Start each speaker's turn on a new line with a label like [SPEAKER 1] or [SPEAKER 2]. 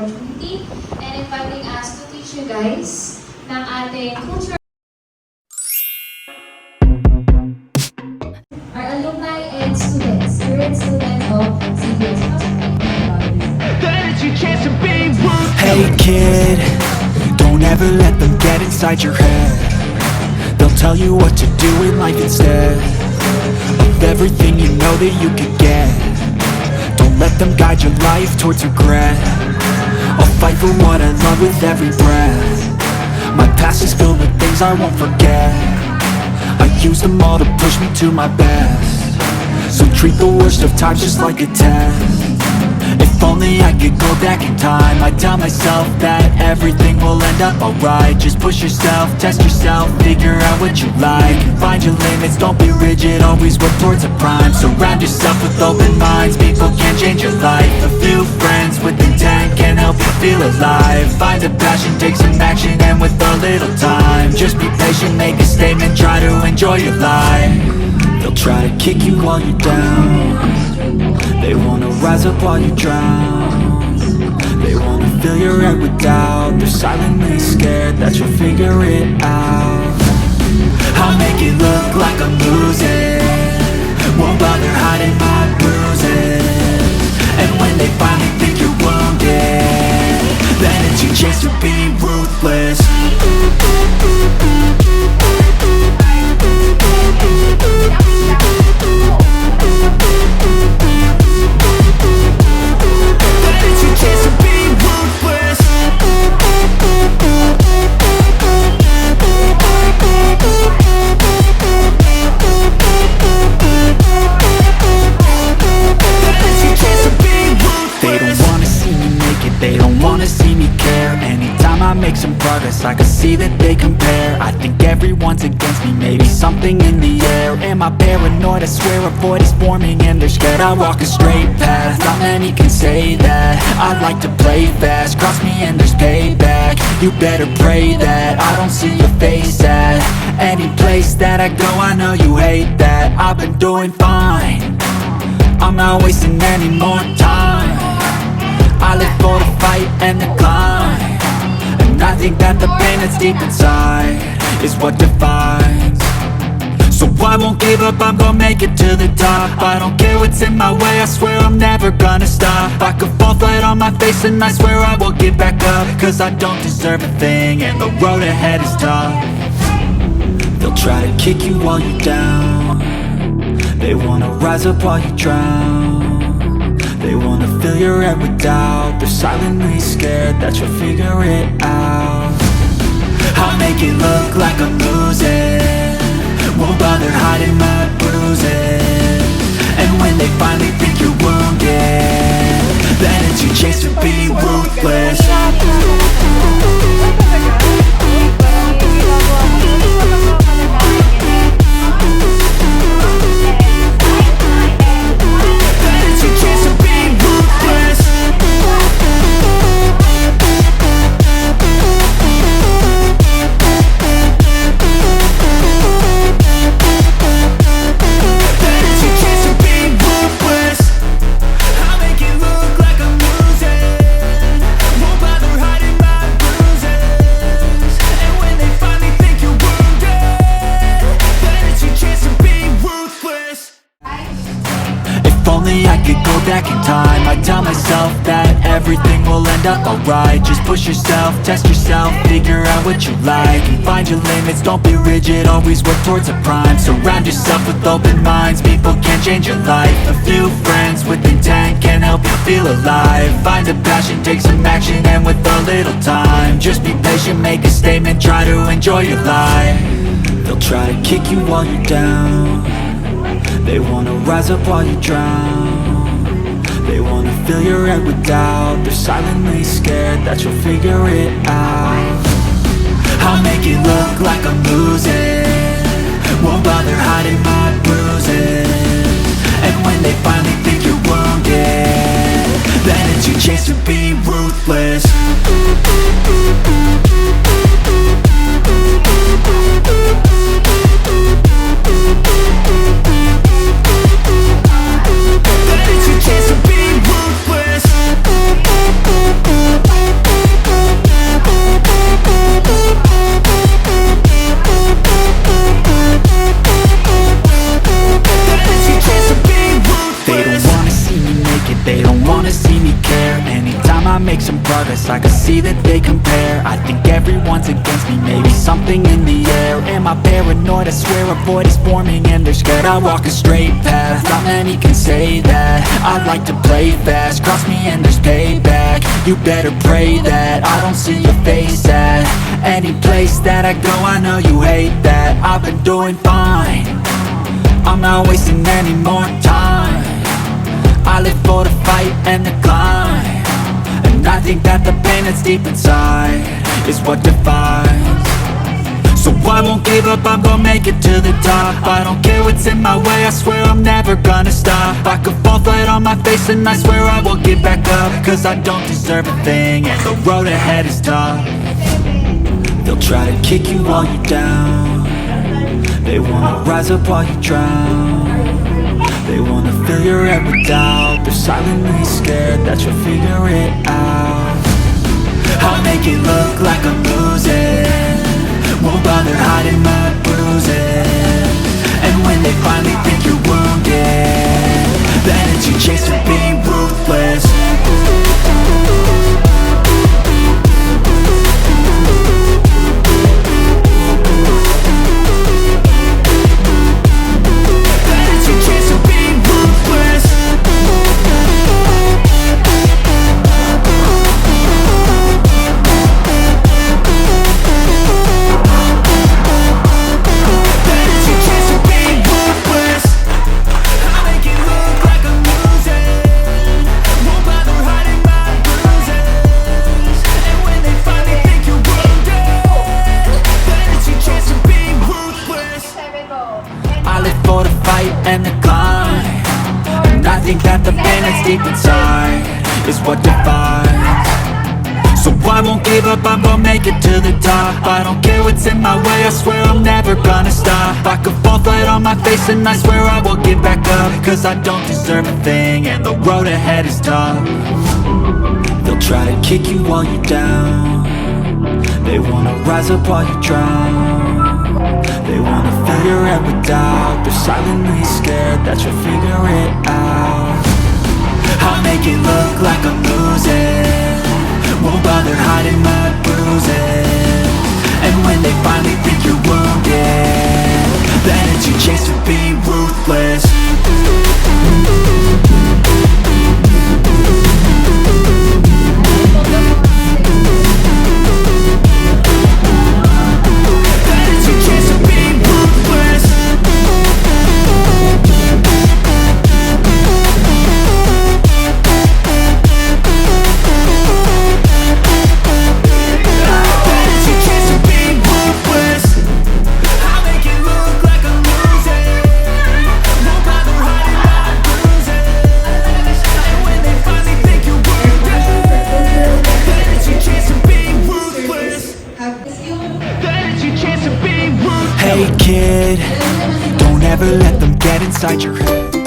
[SPEAKER 1] opportunity and inviting us to teach you guys ng ating culture. Our alumni and students, current students of CBS.
[SPEAKER 2] Hey kid, don't ever let them get inside your head. They'll tell you what to do in life instead of everything you know that you could get. Don't let them guide your life towards regret. I'll fight for what I love with every breath. My past is filled with things I won't forget. I use them all to push me to my best. So treat the worst of times just like a test. If only I could go back in time, I'd tell myself that everything will end up alright. Just push yourself, test yourself, figure out what you like. Find your limits, don't be rigid, always work towards a prime. Surround yourself with open minds, people can change your life. A few friends with intent can help you feel alive. Find a passion, take some action, and with a little time, just be patient, make a statement, try to enjoy your life. They'll try to kick you while you're down. They wanna rise up while you drown. They wanna fill your head with doubt. They're silently scared that you'll figure it out. I'll make it look like I'm losing, won't bother hiding my bruises. And when they finally think you're wounded, then it's your chance to be ruthless. They don't wanna see me care. Anytime I make some progress, I can see that they compare. I think everyone's against me, maybe something in the air. Am I paranoid? I swear a void is forming and they're scared I walk a straight path. Not many can say that. I like to play fast, cross me and there's payback. You better pray that I don't see your face at any place that I go. I know you hate that. I've been doing fine, I'm not wasting any more time. I live for the fight and the climb, and I think that the pain that's deep inside is what defines. So I won't give up, I'm gonna make it to the top. I don't care what's in my way, I swear I'm never gonna stop. I could fall flat on my face and I swear I will get back up. Cause I don't deserve a thing and the road ahead is tough. They'll try to kick you while you're down. They wanna rise up while you drown. They wanna fill your head with doubt. They're silently scared that you'll figure it out. I'll make it look like I'm losing, won't bother hiding my bruises. And when they finally think you're wounded, then it's your chance to be ruthless. Back in time, I tell myself that everything will end up alright. Just push yourself, test yourself, figure out what you like. And find your limits, don't be rigid, always work towards a prime. Surround yourself with open minds, people can change your life. A few friends with intent can help you feel alive. Find a passion, take some action, and with a little time, just be patient, make a statement, try to enjoy your life. They'll try to kick you while you're down. They wanna rise up while you drown. They wanna fill your head with doubt. They're silently scared that you'll figure it out. I'll make it look like I'm losing, won't bother hiding my bruises. And when they finally think you're wounded, then it's your chance to be ruthless. Then it's your chance to be ruthless. make some progress, I can see that they compare. I think everyone's against me, maybe something in the air. Am I paranoid? I swear a void is forming and they're scared. I walk a straight path, not many can say that. I like to play fast, cross me and there's payback. You better pray that I don't see your face at any place that I go. I know you hate that. I've been doing fine, I'm not wasting any more time. I live for the fight and the climb, and I think that the pain that's deep inside is what defines. So I won't give up, I'm gonna make it to the top. I don't care what's in my way, I swear I'm never gonna stop. I could fall flat on my face and I swear I will get back up, cause I don't deserve a thing and the road ahead is tough. They'll try to kick you while you're down, they wanna rise up while you drown. They wanna fill your head with doubt, they're silently scared that you'll figure it out. I'll make it look like I'm losing, won't bother hiding my bruises. And when they finally think you're wounded, then it's your chance to be ruthless. And the climb, and I think that the pain that's deep inside is what defines. So I won't give up, I'm gonna make it to the top. I don't care what's in my way, I swear I'm never gonna stop. I could fall flat on my face and I swear I will get back up, cause I don't deserve a thing and the road ahead is tough. They'll try to kick you while you're down, they wanna rise up while you drown. They wanna fill your head with doubt, they're silently scared that you'll figure it out. I'll make it look like I'm losing, won't bother hiding my bruises. And when they finally think you're wounded, then it's your chance to be ruthless. Hey kid, don't ever let them get inside your head.